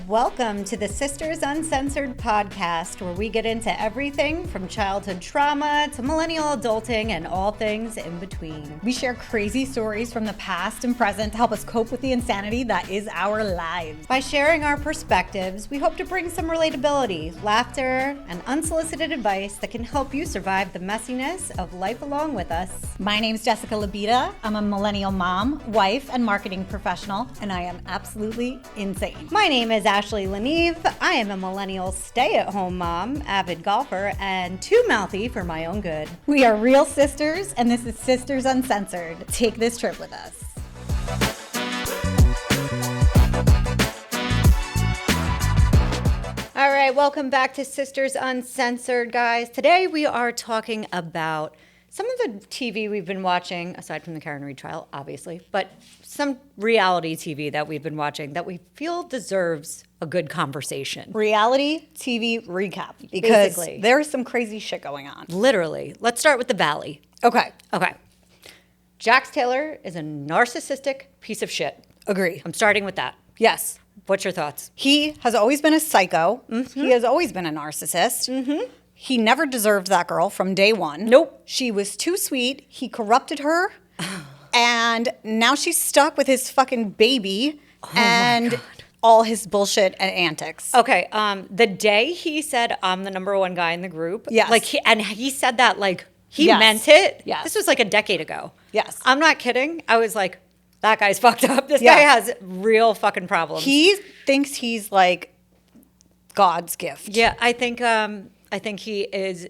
Welcome to the Sisters Uncensored podcast, where we get into everything from childhood trauma to millennial adulting and all things in between. We share crazy stories from the past and present to help us cope with the insanity that is our lives. By sharing our perspectives, we hope to bring some relatability, laughter, and unsolicited advice that can help you survive the messiness of life along with us. My name's Jessica Labita. I'm a millennial mom, wife, and marketing professional, and I am absolutely insane. My name is Ashley Leneve. I am a millennial stay-at-home mom, avid golfer, and too mouthy for my own good. We are real sisters, and this is Sisters Uncensored. Take this trip with us. All right, welcome back to Sisters Uncensored, guys. Today we are talking about some of the TV we've been watching, aside from the Karen Reid trial, obviously, but some reality TV that we've been watching that we feel deserves a good conversation. Reality TV recap, because Basically. there's some crazy shit going on. Literally. Let's start with the Valley. Okay. Jax Taylor is a narcissistic piece of shit. Agree. I'm starting with that. Yes. What's your thoughts? He has always been a psycho. Mm-hmm. He has always been a narcissist. Mm-hmm. He never deserved that girl from day one. Nope. She was too sweet. He corrupted her. And now she's stuck with his fucking baby and all his bullshit and antics. Okay, the day he said, I'm the number one guy in the group. Yes. He said that like he Yes. meant it. Yes. This was like a decade ago. Yes. I'm not kidding. I was like, that guy's fucked up. This Yeah. guy has real fucking problems. He thinks he's like God's gift. Yeah, I think he is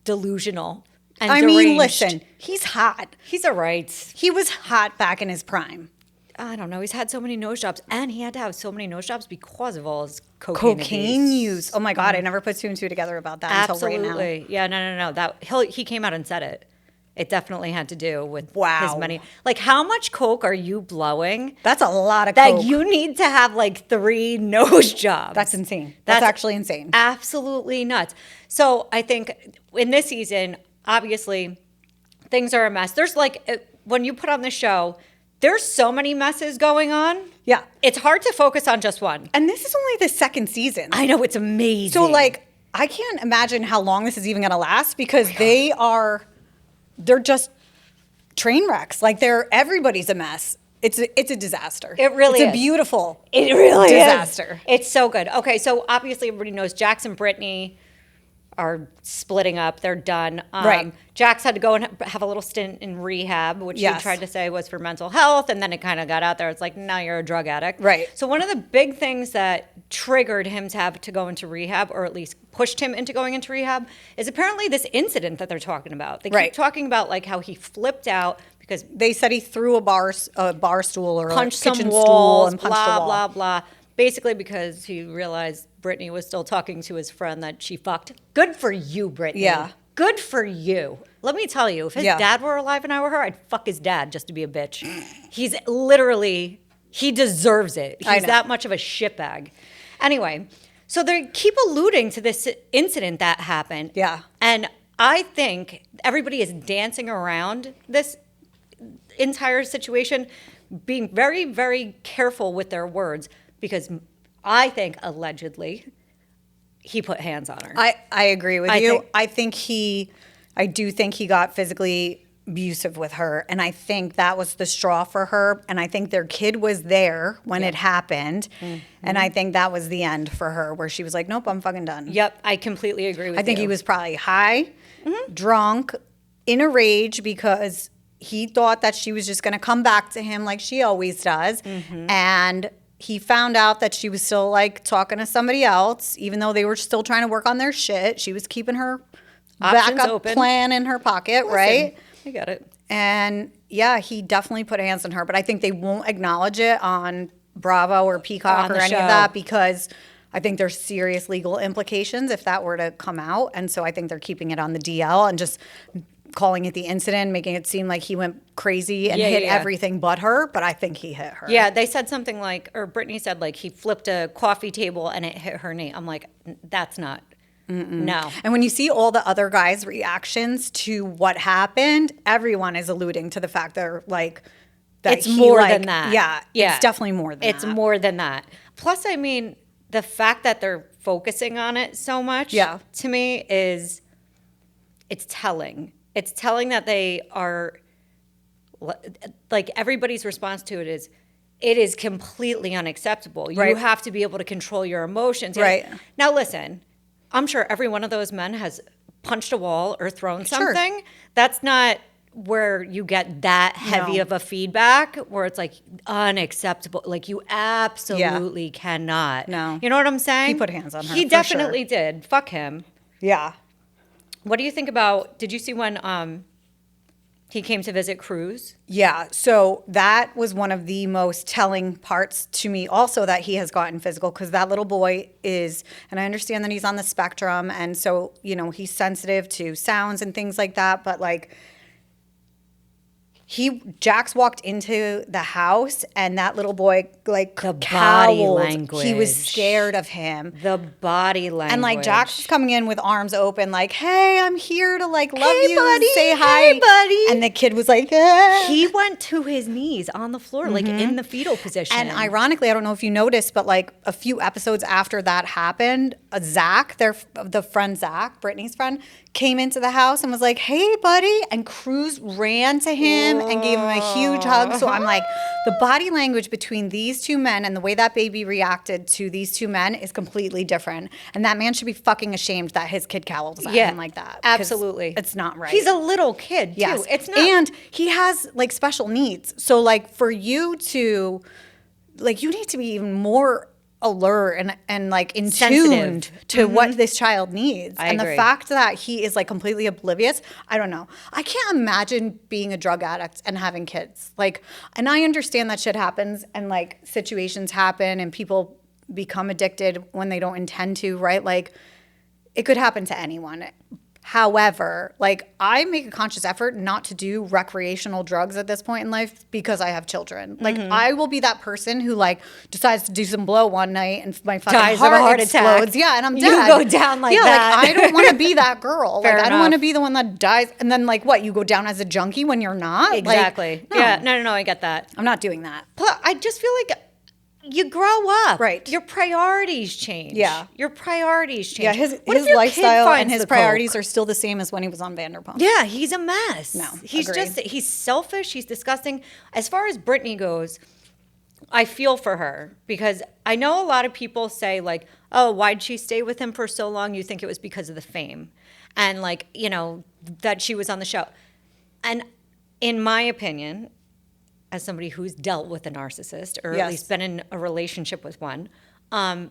delusional and I deranged. mean, listen, he's hot. He's all right. He was hot back in his prime. I don't know. He's had so many nose jobs, and he had to have so many nose jobs because of all his cocaine Use. Oh my God, I never put two and two together about that until right now. Absolutely. Yeah, no. He came out and said it. It definitely had to do with his money. Like, how much coke are you blowing? That's a lot of That coke. you need to have like 3 nose jobs. That's insane. That's actually insane. Absolutely nuts. So I think in this season, obviously, things are a mess. There's like, when you put on the show, there's so many messes going on. Yeah. It's hard to focus on just one. And this is only the second season. I know, it's amazing. So like, I can't imagine how long this is even going to last because they're just train wrecks. Like everybody's a mess. It's a disaster. It really is. It's a beautiful Is. disaster. It's so good. Okay, so obviously everybody knows Jax and Brittany are splitting up. They're done. Right. Jax had to go and have a little stint in rehab, which he tried to say was for mental health, and then it kind of got out there. It's like, now you're a drug addict. Right. So one of the big things that triggered him to have to go into rehab, or at least pushed him into going into rehab, is apparently this incident that they're talking about. They keep talking about like how he flipped out because they said he threw a bar stool or punched a kitchen some walls, stool and punched blah, a wall. blah, blah. Basically because he realized Brittany was still talking to his friend that she fucked. Good for you, Brittany. Yeah. Good for you. Let me tell you, if his dad were alive and I were her, I'd fuck his dad just to be a bitch. He's literally, he deserves it. He's that much of a shitbag. Anyway, so they keep alluding to this incident that happened. Yeah. And I think everybody is dancing around this entire situation, being very, very careful with their words, because I think allegedly he put hands on her. I agree with you. I do think he got physically abusive with her, and I think that was the straw for her, and I think their kid was there when it happened, and I think that was the end for her, where she was like, nope, I'm fucking done. Yep, I completely agree with you. I think he was probably high, drunk, in a rage because he thought that she was just going to come back to him like she always does, and he found out that she was still like talking to somebody else, even though they were still trying to work on their shit. She was keeping her backup plan in her pocket, right? I got it. And yeah, he definitely put hands on her, but I think they won't acknowledge it on Bravo or Peacock or any of that because I think there's serious legal implications if that were to come out. And so I think they're keeping it on the DL and just calling it the incident, making it seem like he went crazy and hit everything but her, but I think he hit her. Yeah, they said something like, or Brittany said like he flipped a coffee table and it hit her knee. I'm like, that's not, no. And when you see all the other guys' reactions to what happened, everyone is alluding to the fact they're like, that it's more than that. that. Yeah, it's definitely more than that. It's more than that. Plus, I mean, the fact that they're focusing on it so much to me is it's telling. It's telling that they are like everybody's response to it is completely unacceptable. You have to be able to control your emotions. Right. Now listen, I'm sure every one of those men has punched a wall or thrown something. That's not where you get that heavy of a feedback where it's like unacceptable. Like you absolutely cannot. No. You know what I'm saying? He put hands on her. He definitely did. Fuck him. Yeah. What do you think about, did you see when he came to visit Cruz? Yeah, so that was one of the most telling parts to me also that he has gotten physical because that little boy is, and I understand that he's on the spectrum and so, you know, he's sensitive to sounds and things like that, but like Jax walked into the house and that little boy like The cowled. body language. He was scared of him. The body language. And like Jax was coming in with arms open, like, "Hey, I'm here to like love Hey, you, buddy. say hi, Hey, buddy." And the kid was like, "Ah." He went to his knees on the floor, like in the fetal position. And ironically, I don't know if you noticed, but like a few episodes after that happened, Zach, the friend Zach, Brittany's friend, came into the house and was like, "Hey, buddy," and Cruz ran to him and gave him a huge hug. So I'm like, the body language between these two men and the way that baby reacted to these two men is completely different. And that man should be fucking ashamed that his kid cowls at him like that. 'Cause absolutely. it's not right. He's a little kid, too. Yes. It's not. And he has like special needs. So like for you to, like you need to be even more alert and like in tuned to what this child needs. I and agree. the fact that he is like completely oblivious, I don't know. I can't imagine being a drug addict and having kids. Like, and I understand that shit happens and like situations happen and people become addicted when they don't intend to, right? Like it could happen to anyone. However, like I make a conscious effort not to do recreational drugs at this point in life because I have children. Like I will be that person who like decides to do some blow one night and my fucking Dies of a heart explodes. attack. Yeah, and I'm You dead. go down like that. Like I don't want to be that girl. Fair like I don't enough. want to be the one that dies and then like what, you go down as a junkie when you're not? Exactly. Like, no, Yeah, no, I get that. I'm not doing that. But I just feel like you grow up. Right. Your priorities change. Yeah. Your priorities change. Yeah, his What if your kid lifestyle and finds his the priorities coke? are still the same as when he was on Vanderpump. Yeah, he's a mess. No, he's agreed. he's selfish. He's disgusting. As far as Brittany goes, I feel for her because I know a lot of people say like, "Oh, why'd she stay with him for so long?" You think it was because of the fame, and like you know that she was on the show. And in my opinion, as somebody who's dealt with a narcissist or at least been in a relationship with one, that's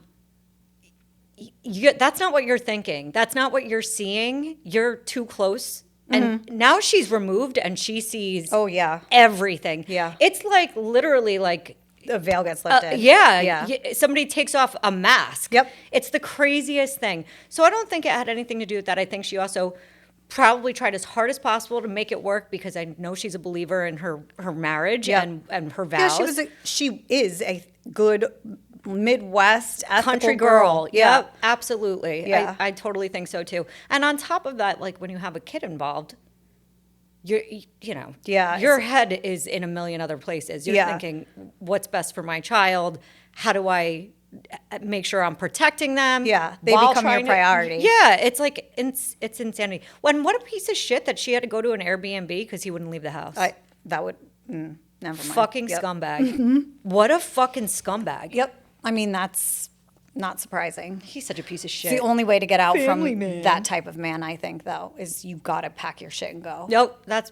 not what you're thinking. That's not what you're seeing. You're too close. And now she's removed and she sees everything. Yeah. It's like literally like The veil gets lifted. yeah. Somebody takes off a mask. Yep. It's the craziest thing. So I don't think it had anything to do with that. I think she also probably tried as hard as possible to make it work because I know she's a believer in her marriage and her vows. Yeah, she is a good Midwest ethical country girl. Yeah. Yep, absolutely. Yeah. I totally think so too. And on top of that, like when you have a kid involved, your head is in a million other places. You're thinking, what's best for my child? How do I make sure I'm protecting them? Yeah, they while become your trying to- priority. Yeah, it's like it's insanity. What a piece of shit that she had to go to an Airbnb because he wouldn't leave the house. That would never mind. Fucking Yep. scumbag. What a fucking scumbag. Yep. I mean, that's not surprising. He's such a piece of It's shit. the only way to get out Family from man. that type of man, I think, though, is you've got to pack your shit and go. Nope, that's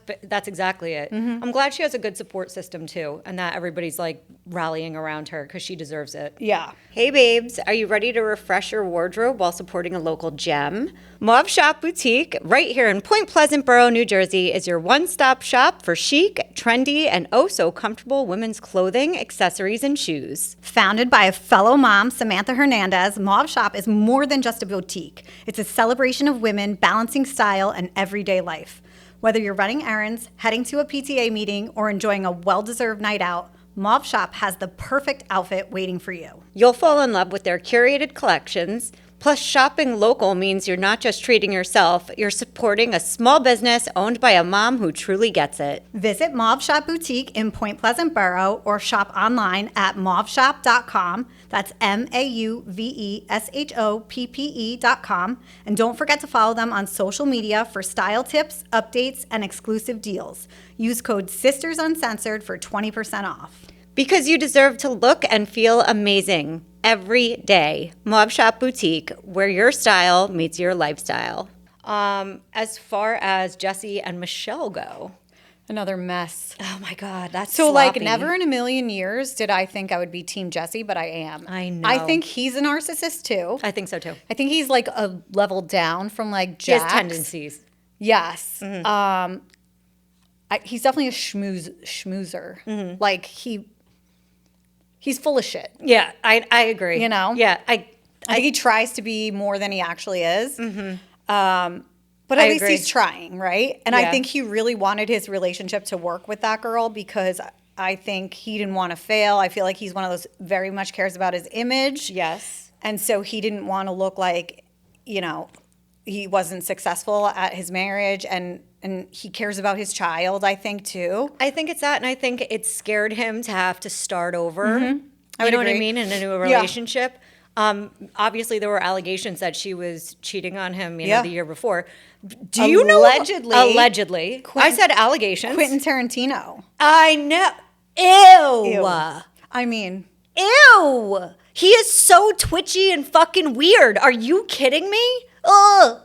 exactly it. Mm-hmm. I'm glad she has a good support system too, and that everybody's like rallying around her because she deserves it. Yeah. Hey babes, are you ready to refresh your wardrobe while supporting a local gem? Mauve Shop Boutique, right here in Point Pleasant Borough, New Jersey, is your one-stop shop for chic, trendy, and oh-so-comfortable women's clothing, accessories, and shoes. Founded by a fellow mom, Samantha Hernandez, Mauve Shop is more than just a boutique. It's a celebration of women balancing style and everyday life. Whether you're running errands, heading to a PTA meeting, or enjoying a well-deserved night out, Mauve Shop has the perfect outfit waiting for you. You'll fall in love with their curated collections, Plus, shopping local means you're not just treating yourself, you're supporting a small business owned by a mom who truly gets it. Visit Mauve Shop Boutique in Point Pleasant Borough or shop online at mauveshop.com. That's MAUVESHOPPE.com. And don't forget to follow them on social media for style tips, updates, and exclusive deals. Use code Sisters Uncensored for 20% off. Because you deserve to look and feel amazing every day. Mauve Shop Boutique, where your style meets your lifestyle. As far as Jesse and Michelle go, Another mess. oh my God, that's So, sloppy. never in a million years did I think I would be Team Jesse, but I am. I know. I think he's a narcissist, too. I think so too. I think he's, a level down from, He Jax. has tendencies. Yes. He's definitely a schmoozer. He's full of shit. Yeah, I agree. You know? Yeah, I think he tries to be more than he actually is. But I at least agree. he's trying, right? And Yeah. I think he really wanted his relationship to work with that girl because I think he didn't want to fail. I feel like he's one of those very much cares about his image. yes. And so he didn't want to look like, he wasn't successful at his marriage and he cares about his child, I think, too. I think it's that, and I think it scared him to have to start over. I You would know what I agree. mean? In a new relationship. Obviously, there were allegations that she was cheating on him, Yeah. the year before. Do you know? Allegedly. Allegedly. I said allegations. Quentin Tarantino. I know. Ew. Ew. I mean, Ew. He is so twitchy and fucking weird. Are you kidding me? Ugh.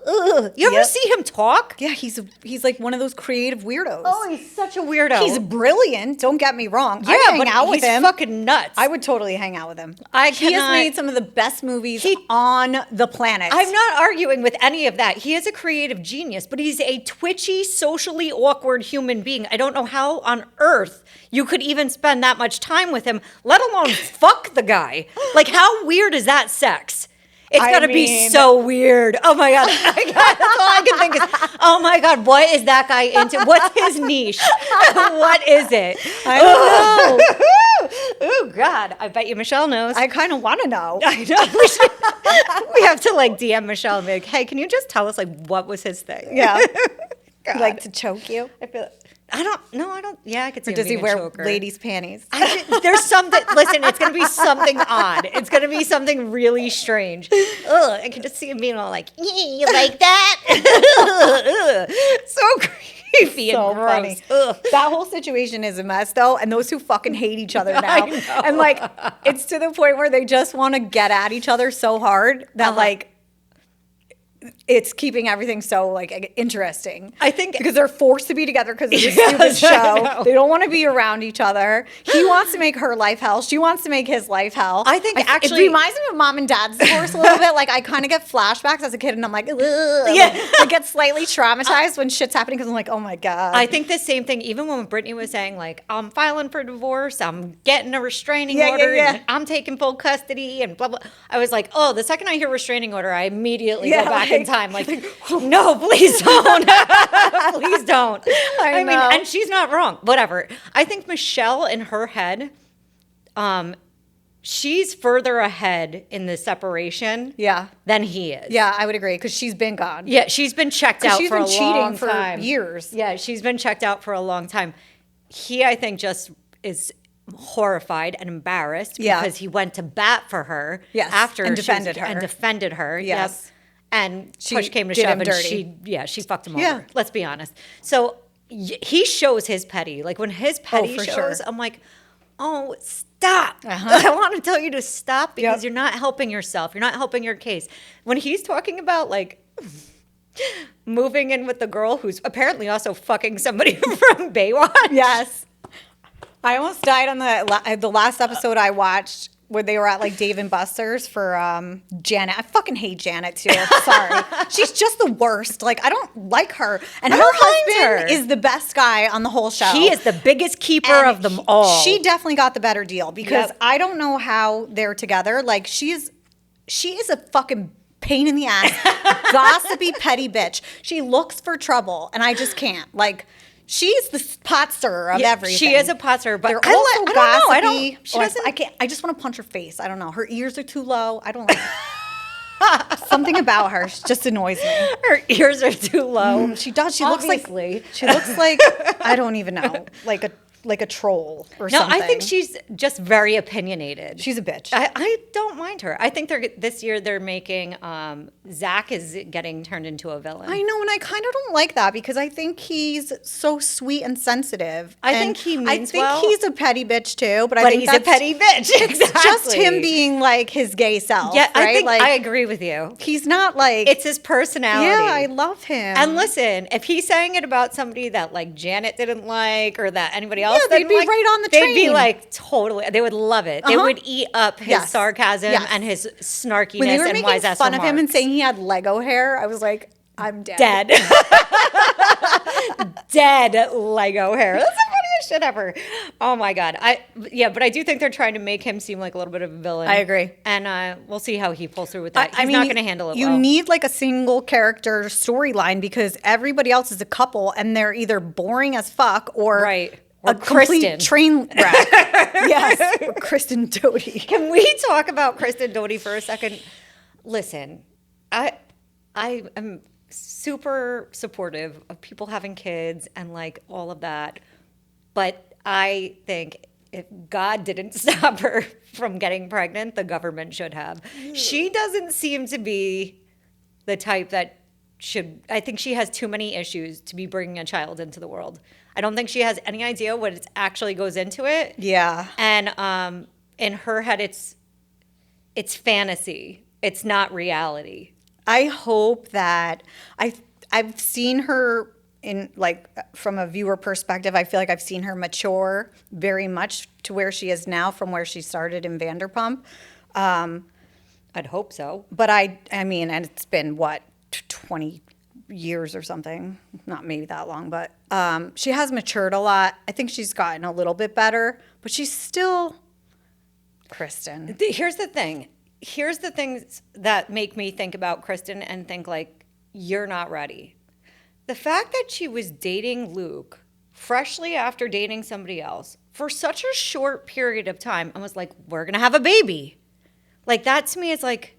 You ever Yep. see him talk? yeah, he's like one of those creative weirdos. Oh, he's such a weirdo. He's brilliant. Don't get me wrong. yeah, I'd hang but out with he's him. fucking nuts. I would totally hang out with him. I he has cannot- made some of the best movies on the planet. I'm not arguing with any of that. He is a creative genius, but he's a twitchy, socially awkward human being. I don't know how on earth you could even spend that much time with him, let alone fuck the guy. Like, how weird is that sex? It's I got to be mean- so weird. Oh my God. That's all I can think is, oh my God, what is that guy into? What's his niche? What is it? I don't know. Oh God. I bet you Michelle knows. I kind of want to know. I know. We have to DM Michelle and be like, hey, can you just tell us what was his thing? Yeah. God. Like to choke you? I feel I don't yeah, I could see Or him does he being a wear choker. ladies' panties? There's something listen, it's gonna be something odd. It's gonna be something really strange. Ugh, I can just see him being all like, you like that? Ugh. So creepy So and gross. funny. Ugh. That whole situation is a mess, though, and those two fucking hate each other now. I know. And it's to the point where they just want to get at each other so hard that it's keeping everything so interesting. I think because they're forced to be together because of this Yes, stupid I show. know. They don't want to be around each other. He wants to make her life hell. She wants to make his life hell. I think actually- it reminds me of mom and dad's divorce a little bit. I kind of get flashbacks as a kid, and I'm like, ugh. Yeah. I get slightly traumatized when shit's happening because I'm like, oh my god. I think the same thing, even when Brittany was saying, I'm filing for divorce, I'm getting a restraining Yeah, order, yeah. and I'm taking full custody, and blah, blah. I was like, the second I hear restraining order, I immediately Yeah, go back in time. No, please don't. Please don't. I mean, know. and she's not wrong. Whatever. I think Michelle, in her head, she's further ahead in the separation Yeah. than he is. Yeah, I would agree because she's been gone. Yeah, she's been checked out she's for been a cheating long for time. years. Yeah, she's been checked out for a long time. He, I think, just is horrified and embarrassed Yeah. because he went to bat for her Yes, after and she was- defended her. And defended her. Yes. Yep. And She push came to did shove him and dirty. she fucked him Yeah. over. Let's be honest. So he shows his petty. When his petty for shows, sure. I'm like, oh, stop. Uh-huh. I want to tell you to stop because Yep. you're not helping yourself. You're not helping your case. When he's talking about moving in with the girl who's apparently also fucking somebody from Baywatch. Yes. I almost died on the last episode I watched where they were at Dave and Buster's for Janet. I fucking hate Janet too. Sorry. She's just the worst. I don't like her. And I her don't mind husband her. is the best guy on the whole show. He is the biggest keeper And of them all. She definitely got the better deal because Yep. I don't know how they're together. she is a fucking pain in the ass, gossipy, petty bitch. She looks for trouble, and I just can't. She's the pot stirrer of everything. She is a pot stirrer, but They're I also don't know. gossipy. I don't. She doesn't. I can't. I just want to punch her face. I don't know. Her ears are too low. I don't like. Something about her just annoys me. Her ears are too low. She does. Obviously. She looks like I don't even know, like a troll or No, something. I think she's just very opinionated. She's a bitch. I don't mind her. I think this year they're making Zach is getting turned into a villain. I know, and I kind of don't like that because I think he's so sweet and sensitive. I And think he means I think well. he's a petty bitch too, but I But think he's a that's petty bitch. Exactly. just him being like his gay self. Yeah, right? I think like, I agree with you. he's not like It's his personality. Yeah, I love him. And listen, if he's saying it about somebody that like Janet didn't like or that anybody else Yeah, they'd didn't be like, right on the they'd be train. like totally. They would love it. They Uh-huh. would eat up his Yes. sarcasm Yes. and his snarkiness when they were and making wise ass fun of him and remarks. saying he had Lego hair, I was like, I'm dead. Dead. Dead Lego hair. That's the funniest shit ever. Oh my god. But I do think they're trying to make him seem like a little bit of a villain. I agree. And we'll see how he pulls through with that. He's not going to handle it you well. need like a single character storyline because everybody else is a couple and they're either boring as fuck or Right. Or a complete Kristen. train wreck. Yes, or Kristen Doty. Can we talk about Kristen Doty for a second? Listen, I am super supportive of people having kids and like all of that. But I think if God didn't stop her from getting pregnant, the government should have. She doesn't seem to be the type that should, I think she has too many issues to be bringing a child into the world. I don't think she has any idea what it actually goes into it. Yeah. And in her head, it's fantasy. It's not reality. I hope that I've seen her in like from a viewer perspective. I feel like I've seen her mature very much to where she is now from where she started in Vanderpump. I'd hope so. But I mean, and it's been what 20 years or something, not maybe that long, but she has matured a lot. I think she's gotten a little bit better, but she's still Kristen. Here's the thing. Here's the things that make me think about Kristen and think like, you're not ready. The fact that she was dating Luke freshly after dating somebody else for such a short period of time and was like, we're going to have a baby. Like that to me is like,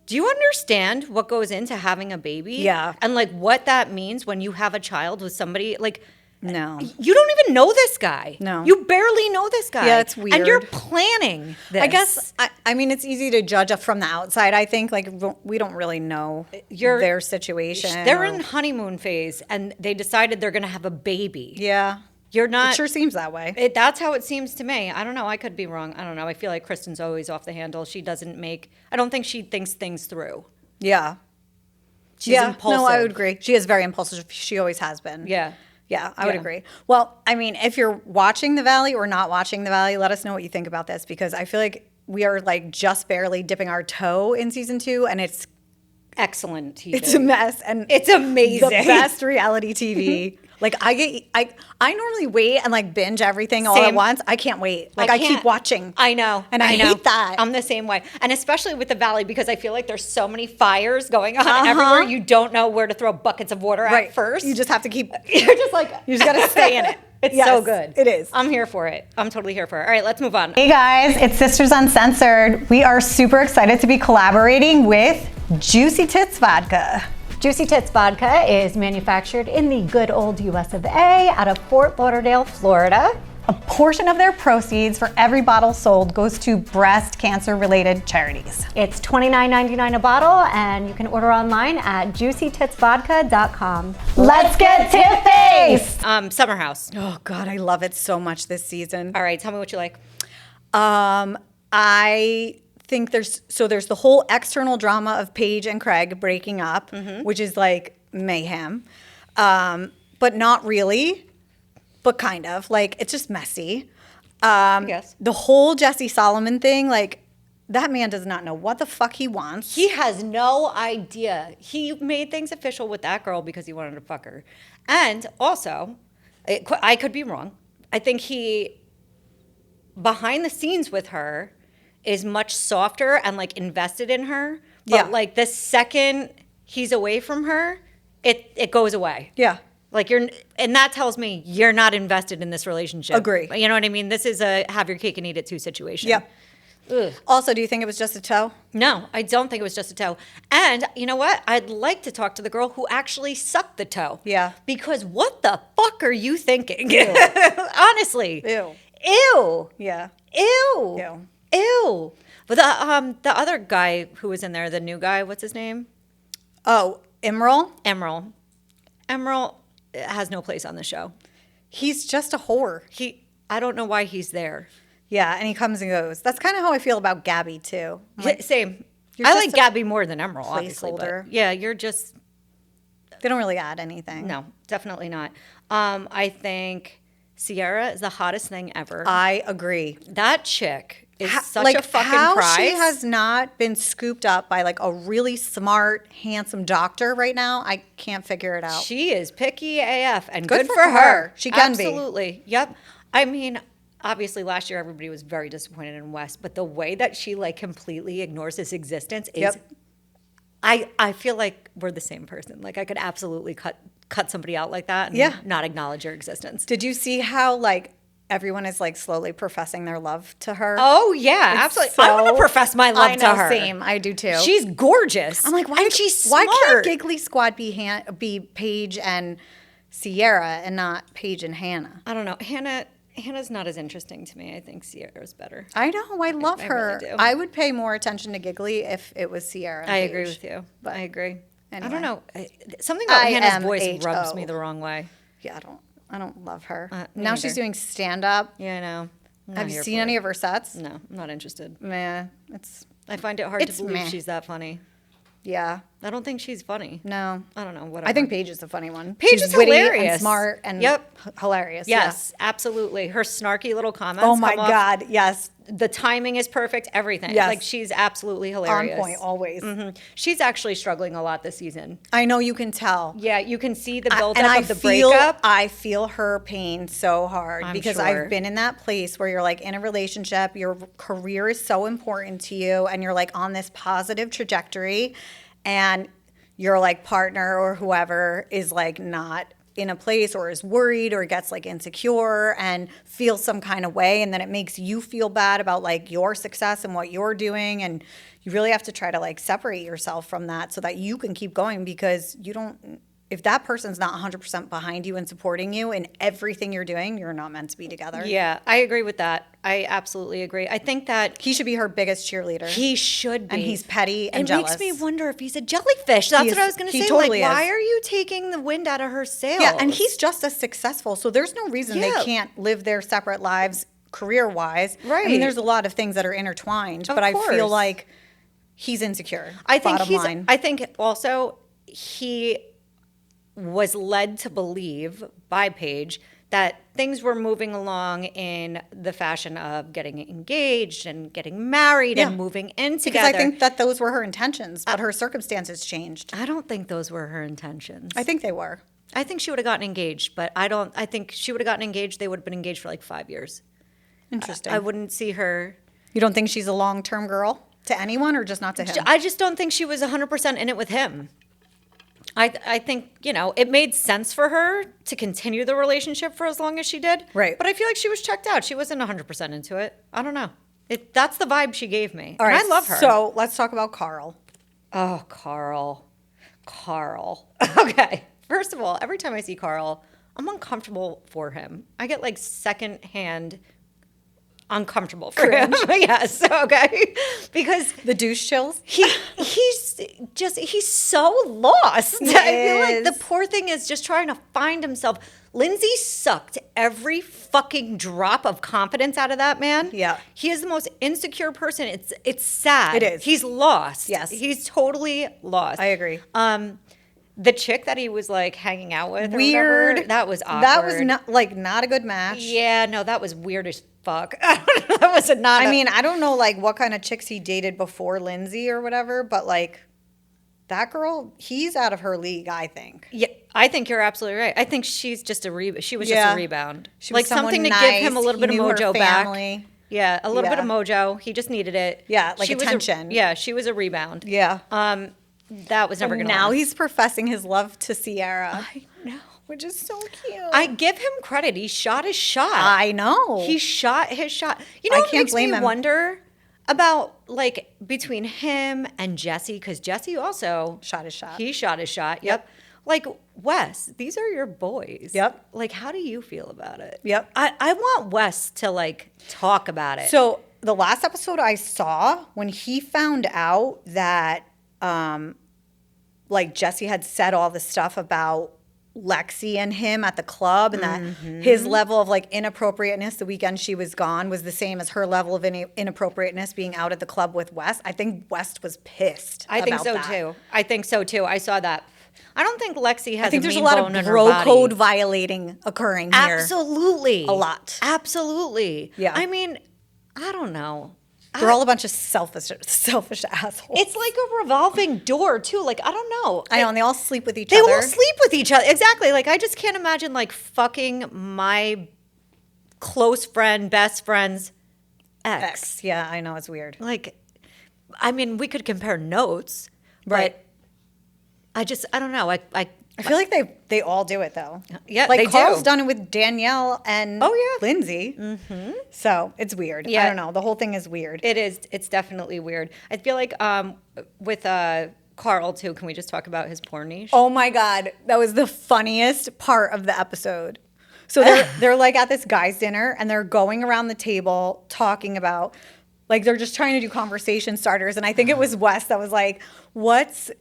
do you understand what goes into having a baby? Yeah. And like what that means when you have a child with somebody like, No. you don't even know this guy. No. You barely know this guy. Yeah, it's weird. And you're planning this. I guess, I mean, it's easy to judge from the outside, I think. Like, we don't really know their situation. They're in honeymoon phase and they decided they're going to have a baby. Yeah. You're not. It sure seems that way. That's how it seems to me. I don't know. I could be wrong. I don't know. I feel like Kristen's always off the handle. She doesn't I don't think she thinks things through. Yeah. She's impulsive. No, I would agree. She is very impulsive. She always has been. Yeah. Yeah, I would agree. Well, I mean, if you're watching The Valley or not watching The Valley, let us know what you think about this because I feel like we are like just barely dipping our toe in season 2 and it's Excellent TV. a mess and It's amazing. The best reality TV. Like I normally wait and like binge everything all at Same. once. I can't wait. Like I keep can't. watching. I know. And I know. hate that. I'm the same way. And especially with the Valley because I feel like there's so many fires going on everywhere. You don't know where to throw buckets of water at first. You just have to keep You're just like, you just got to stay in it. it's Yes, so good. It is. I'm here for it. I'm totally here for it. All right, let's move on. Hey guys, it's Sisters Uncensored. We are super excited to be collaborating with Juicy Tits Vodka. Juicy Tits Vodka is manufactured in the good old US of A out of Fort Lauderdale, Florida. A portion of their proceeds for every bottle sold goes to breast cancer related charities. It's $29.99 a bottle and you can order online at juicytitsvodka.com. Let's get tip-faced! Summer House. Oh God, I love it so much this season. All right, tell me what you like. I think there's the whole external drama of Paige and Craig breaking up, which is like mayhem, but not really, but kind of like it's just messy. Yes. The whole Jesse Solomon thing, like that man does not know what the fuck he wants. He has no idea. He made things official with that girl because he wanted to fuck her. And also, I could be wrong. I think he, behind the scenes with her, is much softer and like invested in her. But like the second he's away from her, it goes away. Yeah. Like and that tells me you're not invested in this relationship. Agree. You know what I mean? This is a have your cake and eat it too situation. Yep. Ugh. Also, do you think it was just a toe? No, I don't think it was just a toe. And you know what? I'd like to talk to the girl who actually sucked the toe. Yeah. Because what the fuck are you thinking? Honestly. Ew. Ew. Yeah. Ew. Ew. Ew. But the other guy who was in there, the new guy, what's his name? Oh, Emerald? Emerald. Emerald has no place on the show. He's just a whore. I don't know why he's there. Yeah, and he comes and goes. That's kind of how I feel about Gabby, too. Yeah, same. you're I just like a Gabby more than Emerald, obviously. But placeholder. yeah, you're just, They don't really add anything. no, definitely not. I think Sierra is the hottest thing ever. I agree. That chick is such like a fucking how prize. she has not been scooped up by like a really smart, handsome doctor right now. I can't figure it out. She is picky AF, and Good good, for for her. her. She can be. Absolutely. Yep. I mean, obviously last year everybody was very disappointed in West, but the way that she like completely ignores his existence is Yep. I feel like we're the same person. Like I could absolutely cut somebody out like that and Yeah. not acknowledge your existence. Did you see how like everyone is like slowly professing their love to her? Oh yeah, absolutely. I want to profess my love I know, to her. Same, I do too. She's gorgeous. I'm like, why? And she's why smart. can't Giggly Squad be Paige and Sierra and not Paige and Hannah? I don't know. Hannah's not as interesting to me. I think Sierra's better. I know. I love I her. really do. I would pay more attention to Giggly if it was Sierra. And I Paige. agree with you. But I agree. I anyway. don't know. Something about Hannah's voice IMHO. rubs me the wrong way. Yeah, I don't love her. Me Now she's neither. doing stand up. Yeah, I know. I'm not Have you here seen for any it. of her sets? No, I'm not interested. Meh. It's I find it hard to It's believe meh. she's that funny. yeah. I don't think she's funny. No. I don't know. Whatever. I think Paige is the funny one. Paige She's is witty hilarious. and smart and Yep. hilarious. Yes, absolutely. Her snarky little comments. Yeah. Oh my come off- God. Yes. The timing is perfect. Everything. Yes. Like she's absolutely On hilarious. point always. Mhm. She's actually struggling a lot this season. I know you can tell. Yeah, you can see the And buildup of the feel, breakup. I feel her pain so hard I'm because sure. I've been in that place where you're like in a relationship, your career is so important to you, and you're like on this positive trajectory, and your like partner or whoever is like not in a place or is worried or gets like insecure and feels some kind of way, and then it makes you feel bad about like your success and what you're doing, and you really have to try to like separate yourself from that so that you can keep going, because you don't, if that person's not 100% behind you and supporting you in everything you're doing, you're not meant to be together. Yeah, I agree with that. I absolutely agree. I think that He should be her biggest cheerleader. he should be. And he's petty and it jealous. makes me wonder if he's a jellyfish. That's He what I is- was going to he say. totally like, why is. are you taking the wind out of her sails? Yeah, and he's just as successful, so there's no reason Yeah. they can't live their separate lives career-wise. I Right. mean, there's a lot of things that are intertwined, Of but I course. feel like he's insecure. I think bottom line. I think also he was led to believe by Paige that things were moving along in the fashion of getting engaged and getting married Yeah. and moving in because together. I think that those were her intentions, but her circumstances changed. I don't think those were her intentions. I think they were. I think she would have gotten engaged, but I don't. I think she would have gotten engaged. They would have been engaged for like 5 years. Interesting. I wouldn't see her. You don't think she's a long-term girl to anyone, or just not to him? I just don't think she was 100% in it with him. I think, it made sense for her to continue the relationship for as long as she did. Right. But I feel like she was checked out. She wasn't 100% into it. I don't know. That's the vibe she gave me. All And right, I love her. So let's talk about Carl. Oh, Carl. Okay. First of all, every time I see Carl, I'm uncomfortable for him. I get like secondhand uncomfortable for him. Yes. Okay. Because The douche chills. he's so lost. I feel like the is. poor thing is just trying to find himself. Lindsay sucked every fucking drop of confidence out of that man. Yeah. He is the most insecure person. It's sad. It is. He's lost. Yes. He's totally lost. I agree. The chick that he was like hanging out with, or Weird. whatever, that was awkward. That was not a good match. Yeah, no, that was weird as fuck. That was not. I mean, I don't know like what kind of chicks he dated before Lindsay or whatever, but like that girl, he's out of her league, I think. Yeah, I think you're absolutely right. I think she's just she was just Yeah. a rebound. She was Like something to someone give him a nice. little bit He of knew her mojo back. family. Yeah, a little bit of Yeah. mojo. He just needed it. Yeah, like She was attention. she was a rebound. Yeah. That was never going to Now he's professing his love to Sierra, I know. which is so cute. I give him credit. He shot his shot. I know. He shot his shot. You know I what can't makes blame me him. wonder? about like between him and Jesse, because Jesse also Shot his shot. He shot his shot. Yep. Like, Wes, these are your boys. Yep. Like, how do you feel about it? Yep. I want Wes to like talk about it. So the last episode I saw, when he found out that like Jesse had said all the stuff about Lexi and him at the club, and that his level of like inappropriateness the weekend she was gone was the same as her level of inappropriateness being out at the club with Wes. I think West was pissed. I think about so that. too. I think so too. I saw that. I don't think Lexi has. I think there's a mean lot bone of in her bro body. code violating occurring here. Absolutely. A lot. Absolutely. Yeah. I mean, I don't know. They're all a bunch of selfish assholes. It's like a revolving door too. Like, I don't know. I know, and they all sleep with each They other. all sleep with each other. Exactly. Like, I just can't imagine like fucking my close friend, best friend's ex. Yeah, I know, it's weird. Like, I mean, we could compare notes, Right. but I don't know. I I feel like they all do it though. Yeah, like they Carl's do. done it with Danielle and Oh, yeah. Lindsay. So it's weird. Yeah. I don't know. The whole thing is weird. It is. It's definitely weird. I feel like with Carl too. Can we just talk about his porn niche? Oh my God, that was the funniest part of the episode. So they're like at this guy's dinner and they're going around the table talking about, like, they're just trying to do conversation starters. And I think it was Wes that was like, "What's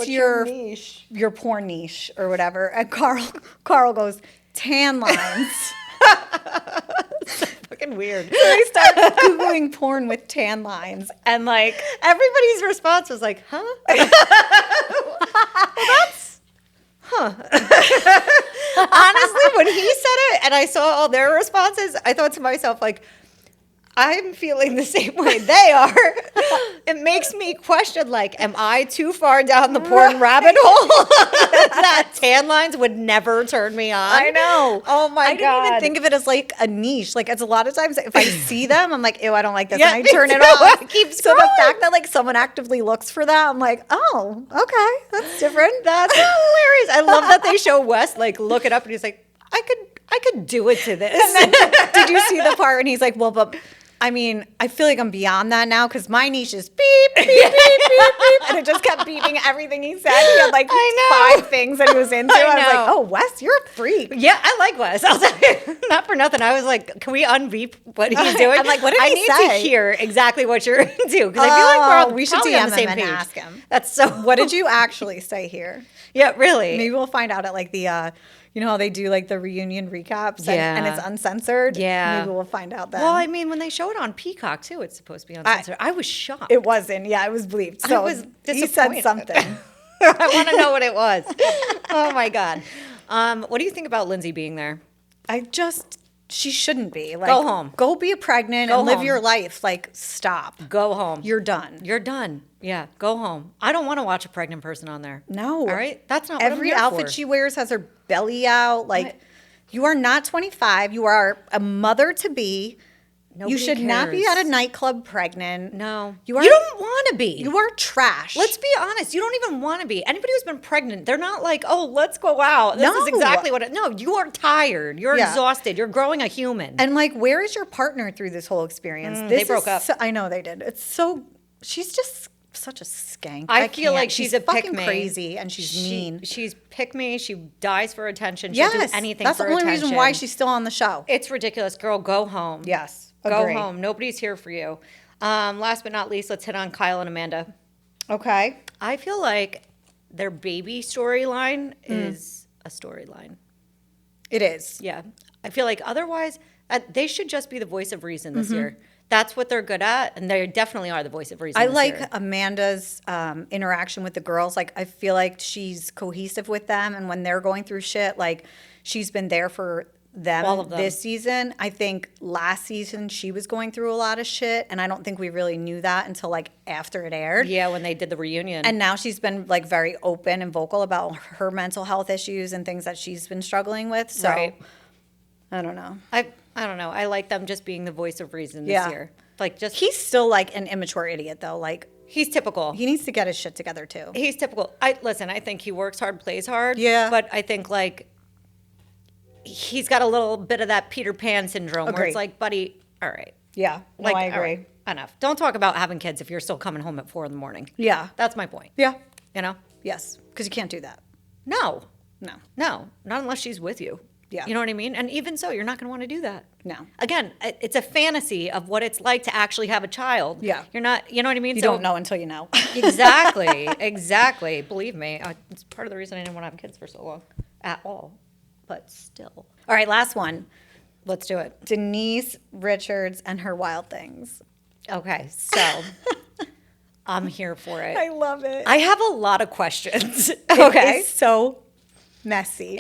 your niche? your porn niche or whatever?" And Carl goes, "Tan lines." Fucking weird. They start googling porn with tan lines, and like Everybody's response was like, "Huh?" Honestly, when he said it and I saw all their responses, I thought to myself, like, I'm feeling the same way they are. It makes me question, like, am I too far down the porn rabbit hole? That tan lines would never turn me on. I know. Oh my I God. didn't even think of it as like a niche. Like, it's a lot of times if I see them, I'm like, "Ew, I don't like this," Yeah, and I me turn it too. off. I keep So the scrolling. fact that like someone actively looks for that, I'm like, "Oh, okay, that's different." That's hilarious. I love that they show Wes, like, look it up, and he's like, I could do it to this. Did you see the part when he's like, "Well, but I mean, I feel like I'm beyond that now because my niche is beep, beep, beep, beep, beep." And it just kept beeping everything he said. He had like I know. 5 things that he was into. I was know. like, "Oh, Wes, you're a freak." Yeah, I like Wes. I'll tell you, not for nothing. I was like, can we unbeep what he's doing? I'm like, what did I he need say? to hear exactly what you're into because I feel like we're We should probably on DM the same him and page. ask him. That's so. What did you actually say here? Yeah, really. Maybe we'll find out at like the, you know how they do like the reunion recaps Yeah. and it's uncensored? Yeah. Maybe we'll find out then. Well, I mean, when they show it on Peacock too, it's supposed to be uncensored. I was shocked. it wasn't. Yeah, it was bleeped. So was he said disappointed. something. I want to know what it was. Oh my God. What do you think about Lindsay being there? She shouldn't be. Like, Go home. Go be pregnant Go and live home. your life. Like, stop. Go home. You're done. You're done. Yeah, go home. I don't want to watch a pregnant person on there. No. All right? That's not what Every I'm here outfit for. she wears has her belly out. Like, What? you are not 25. You are a mother to be. Nobody you should not be cares. at a nightclub pregnant. No. You are. You don't want to be. You are trash. Let's be honest. You don't even want to be. Anybody who's been pregnant, they're not like, oh, let's go out. This is No. exactly what it. No, you are tired. You're Yeah. exhausted. You're growing a human. And like, where is your partner through this whole experience? they broke up. I know they did. It's so. She's just such a skank. I feel can't. like she's a fucking pick-me. crazy and she's mean. She's pick me. She dies for attention. She'll Yes, do anything that's for the only attention. reason why she's still on the show. It's ridiculous. Girl, go home. Yes, Go agree. home. Nobody's here for you. Last but not least, let's hit on Kyle and Amanda. Okay. I feel like their baby storyline is a storyline. It is. Yeah. I feel like otherwise, they should just be the voice of reason Mm-hmm. this year. That's what they're good at, and they definitely are the voice of reason I this like year. Amanda's interaction with the girls. Like, I feel like she's cohesive with them, and when they're going through shit, like, she's been there for them, All of them. this season. I think last season she was going through a lot of shit, and I don't think we really knew that until like after it aired. Yeah, when they did the reunion. And now she's been like very open and vocal about her mental health issues and things that she's been struggling with. So Right. I don't know. I don't know. I like them just being the voice of reason this Yeah. year. Like, just He's still like an immature idiot though. Like, he's typical. he needs to get his shit together too. He's typical. Listen, I think he works hard, plays hard. Yeah. But I think like he's got a little bit of that Peter Pan syndrome where Agreed. it's like, buddy, all right. Yeah. No, I all agree. right, enough. Don't talk about having kids if you're still coming home at 4 a.m. Yeah. That's my point. Yeah. You know? Yes. Because you can't do that. No. No. No. Not unless she's with you. Yeah. You know what I mean? And even so, you're not going to want to do that. No. Again, it's a fantasy of what it's like to actually have a child. Yeah. You're not, you know what I mean? You don't know until you know. Exactly. Exactly. Believe me. It's part of the reason I didn't want to have kids for so long at all. But still. All right, last one. Let's do it. Denise Richards and her wild things. Okay. So I'm here for it. I love it. I have a lot of questions. Okay. It's so messy.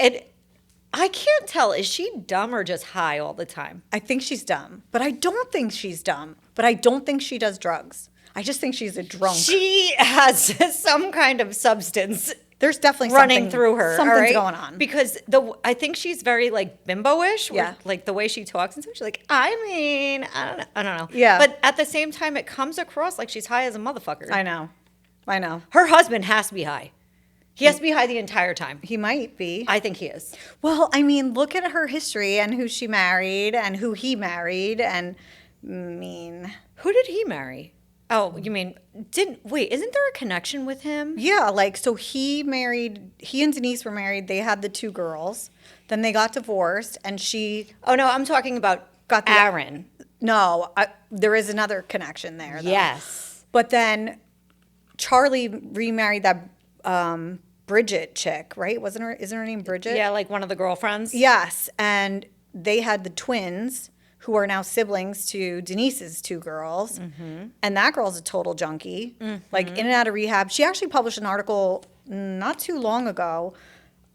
I can't tell. Is she dumb or just high all the time? I think she's dumb, but I don't think she's dumb. But I don't think she does drugs. I just think she's a drunk. She has some kind of substance There's definitely running something, through her. Something's all right? going on. Because I think she's very like bimbo-ish. Yeah. Like the way she talks and stuff. She's like, I mean, I don't know. Yeah. But at the same time, it comes across like she's high as a motherfucker. I know. Her husband has to be high. He has to be high the entire time. He might be. I think he is. Well, I mean, look at her history and who she married and who he married and Who did he marry? Oh, you mean, isn't there a connection with him? yeah, like, so he and Denise were married. They had the 2 girls. Then they got divorced and Oh, no, I'm talking about Aaron. there is another connection there, though. Yes. But then Charlie remarried that Bridget chick, right? Isn't her name Bridget? Yeah, like one of the girlfriends. Yes, and they had the twins who are now siblings to Denise's 2 girls. Mm-hmm. And that girl's a total junkie, like in and out of rehab. She actually published an article not too long ago,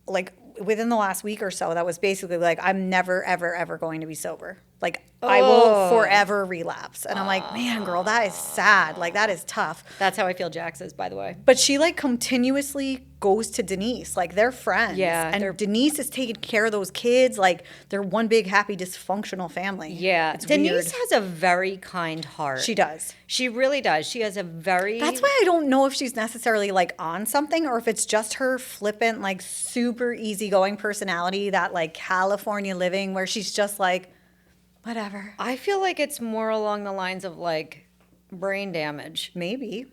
like within the last week or so, that was basically like, I'm never, ever, ever going to be sober. Like, I will forever relapse. And I'm like, man, girl, that is sad. Like, that is tough. That's how I feel Jax is, by the way. But she, like, continuously goes to Denise. Like, they're friends. Yeah, And Denise is taking care of those kids. Like, they're one big, happy, dysfunctional family. Yeah. It's Denise weird. has a very kind heart. She does. She really does. She has a very... That's why I don't know if she's necessarily, like, on something or if it's just her flippant, like, super easygoing personality, that, like, California living where she's just like, whatever. I feel like it's more along the lines of, like, brain damage. Maybe.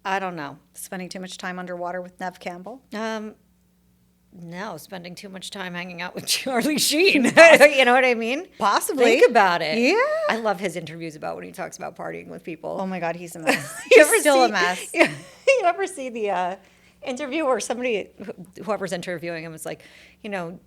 I don't know. Spending too much time underwater with Nev Campbell. No, spending too much time hanging out with Charlie Sheen. You know what I mean? Possibly. Think about it. Yeah. I love his interviews about when he talks about partying with people. Oh my God, he's a mess. You He's still a mess. You ever see the interview where somebody, whoever's interviewing him, is like, you know,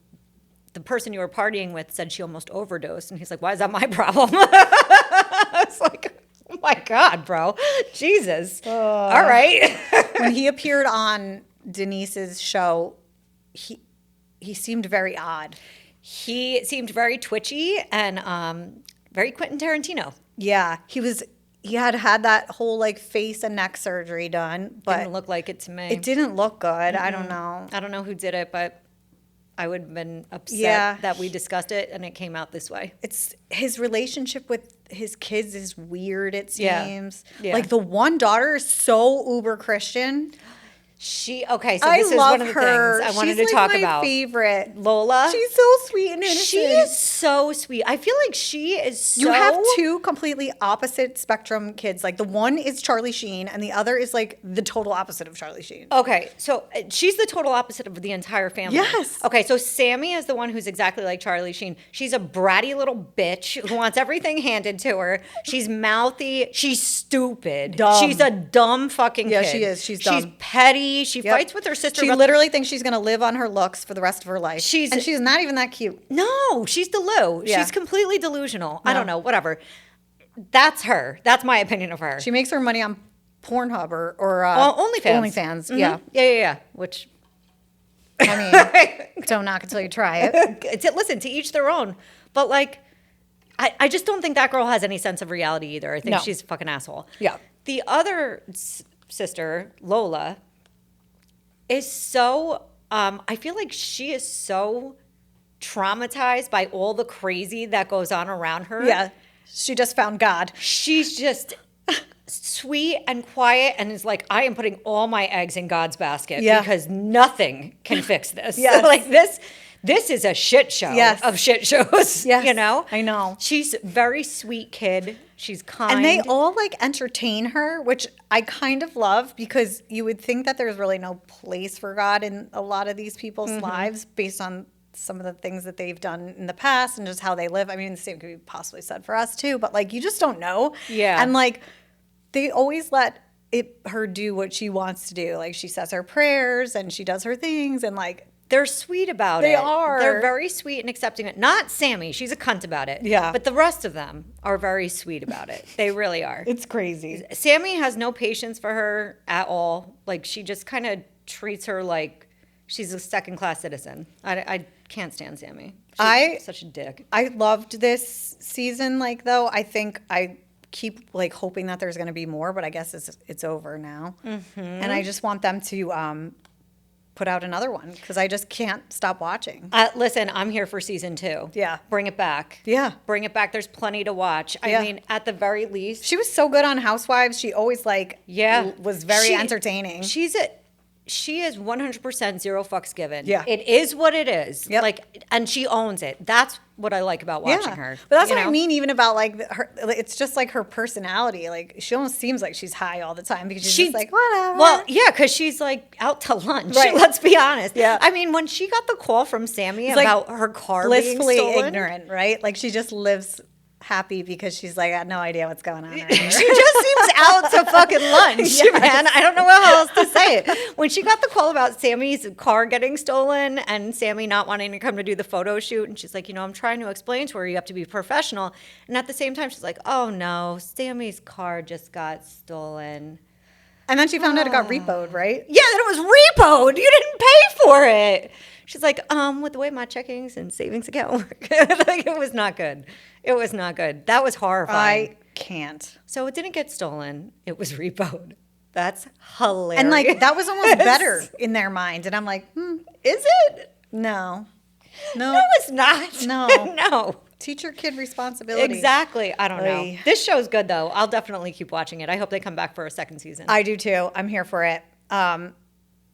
the person you were partying with said she almost overdosed. And he's like, why is that my problem? It's like, oh my God, bro. Jesus. All right. When he appeared on Denise's show, he seemed very odd. He seemed very twitchy and very Quentin Tarantino. Yeah, he had that whole like face and neck surgery done, but Didn't look like it to me. it didn't look good. I don't know. I don't know who did it, but I would have been upset that we discussed it and it came out this way. It's his relationship with his kids is weird, it Yeah. seems. Yeah. Like the one daughter is so uber Christian. So I this is love one of the her. things I wanted She's to like talk my about. favorite. Lola. She's so sweet and innocent. She is so sweet. I feel like she is so... You have 2 completely opposite spectrum kids. Like the one is Charlie Sheen and the other is like the total opposite of Charlie Sheen. Okay, so she's the total opposite of the entire family. Yes. Okay, so Sammy is the one who's exactly like Charlie Sheen. She's a bratty little bitch who wants everything handed to her. She's mouthy. She's stupid. Dumb. She's a dumb fucking Yeah, kid. she is. She's dumb. She's petty. She Yep. fights with her sister. She about- literally thinks she's going to live on her looks for the rest of her life. And she's not even that cute. No, she's Delu. Yeah. She's completely delusional. I No. don't know, whatever. That's her. That's my opinion of her. She makes her money on Pornhub or OnlyFans. OnlyFans, Mhm. yeah. Yeah. Which, I mean, don't knock until you try it. listen, to each their own. But like, I just don't think that girl has any sense of reality either. I think No. she's a fucking asshole. Yeah. The other sister, Lola, is so, I feel like she is so traumatized by all the crazy that goes on around her. Yeah. She just found God. She's just sweet and quiet and is like, I am putting all my eggs in God's basket Yeah. because nothing can fix this. Yes. Like this is a shit show Yes. of shit shows. Yes. You know? I know. She's a very sweet kid. She's kind. And they all like entertain her, which I kind of love because you would think that there's really no place for God in a lot of these people's lives based on some of the things that they've done in the past and just how they live. I mean, the same could be possibly said for us too, but like you just don't know. Yeah. And like they always let her do what she wants to do. Like she says her prayers and she does her things and like they're sweet about it. They are. They're very sweet and accepting it. Not Sammy. She's a cunt about it. Yeah. But the rest of them are very sweet about it. They really are. it's crazy. Sammy has no patience for her at all. Like, she just kind of treats her like she's a second-class citizen. I can't stand Sammy. She's such a dick. I loved this season, like, though. I think I keep, like, hoping that there's going to be more, but I guess it's over now. And I just want them to put out another one because I just can't stop watching. Listen, I'm here for season 2. Yeah. Bring it back. Yeah. Bring it back. There's plenty to watch. Yeah. I mean, at the very least. She was so good on Housewives. She always, like, was very entertaining. She is 100% zero fucks given. Yeah. It is what it is. Yep. Like, and she owns it. That's what I like about watching her. But that's you what know? I mean, even about like her. It's just like her personality. Like she almost seems like she's high all the time because she's just like whatever. Well, yeah, because she's like out to lunch. Right. Let's be honest. Yeah. I mean, when she got the call from Sammy It's like about her car blissfully being stolen, ignorant, right? Like she just lives happy because she's like, I had no idea what's going on. she just seems out to fucking lunch, man. I don't know how else to say it. When she got the call about Sammy's car getting stolen and Sammy not wanting to come to do the photo shoot, and she's like, I'm trying to explain to her you have to be professional. And at the same time, she's like, oh no, Sammy's car just got stolen. And then she found out it got repoed, right? Yeah, that it was repoed. You didn't pay for it. She's like, with the way my checkings and savings account work. Like, it was not good. It was not good. That was horrifying. I can't. So it didn't get stolen. It was repoed. That's hilarious. And like that was almost better in their mind. And I'm like, is it? no. No, it's not. No. No. Teach your kid responsibility. Exactly. I don't know. Oy. This show's good, though. I'll definitely keep watching it. I hope they come back for a second season. I do too. I'm here for it.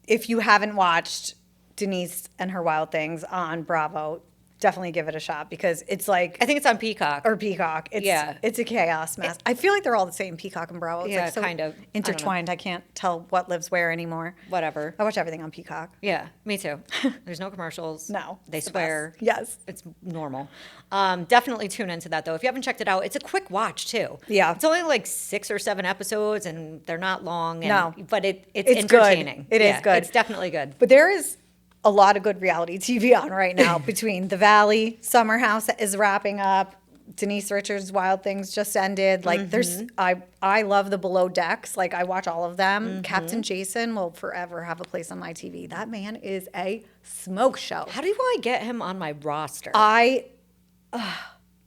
If you haven't watched Denise and Her Wild Things on Bravo, definitely give it a shot because it's like I think it's on Peacock. or Peacock. It's a chaos mess. I feel like they're all the same, Peacock and Bravo. It's Yeah, like so kind of. intertwined. I can't tell what lives where anymore. Whatever. I watch everything on Peacock. Yeah, me too. There's no commercials. No, They it's the swear. best. Yes. It's normal. Definitely tune into that, though. If you haven't checked it out, it's a quick watch, too. Yeah. It's only like 6 or 7 episodes, and they're not long. And, No. But it's It's good. entertaining. It is good. It's definitely good. But there is a lot of good reality TV on right now between The Valley, Summer House is wrapping up, Denise Richards' Wild Things just ended. Like there's I love the Below Decks. Like I watch all of them. Captain Jason will forever have a place on my TV. That man is a smoke show. How do I get him on my roster?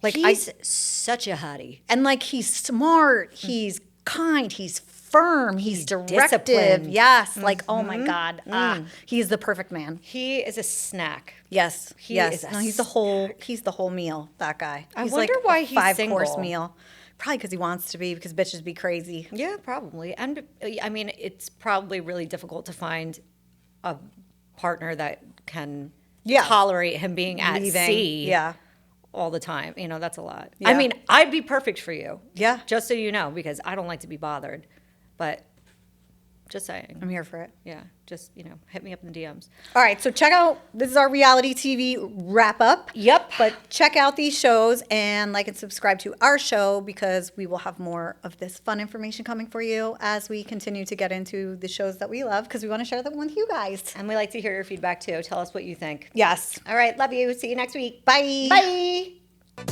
He's such a hottie. And like he's smart, he's kind, he's firm, he's directive. disciplined. Yes, like oh my god, he's the perfect man. He is a snack. Yes, He yes. is a No, he's the whole meal. That guy. I He's wonder like why a he's 5-course single. meal. Probably because he wants to be. Because bitches be crazy. Yeah, probably. And I mean, it's probably really difficult to find a partner that can tolerate him being at Leaving. sea Yeah. all the time. That's a lot. Yeah. I mean, I'd be perfect for you. Yeah. Just so you know, because I don't like to be bothered. But just saying. I'm here for it. Yeah. Just, hit me up in the DMs. All right, so check out, this is our reality TV wrap up. Yep. But check out these shows and like and subscribe to our show because we will have more of this fun information coming for you as we continue to get into the shows that we love because we want to share them with you guys. And we like to hear your feedback, too. Tell us what you think. Yes. All right. Love you. See you next week. Bye.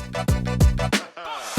Bye.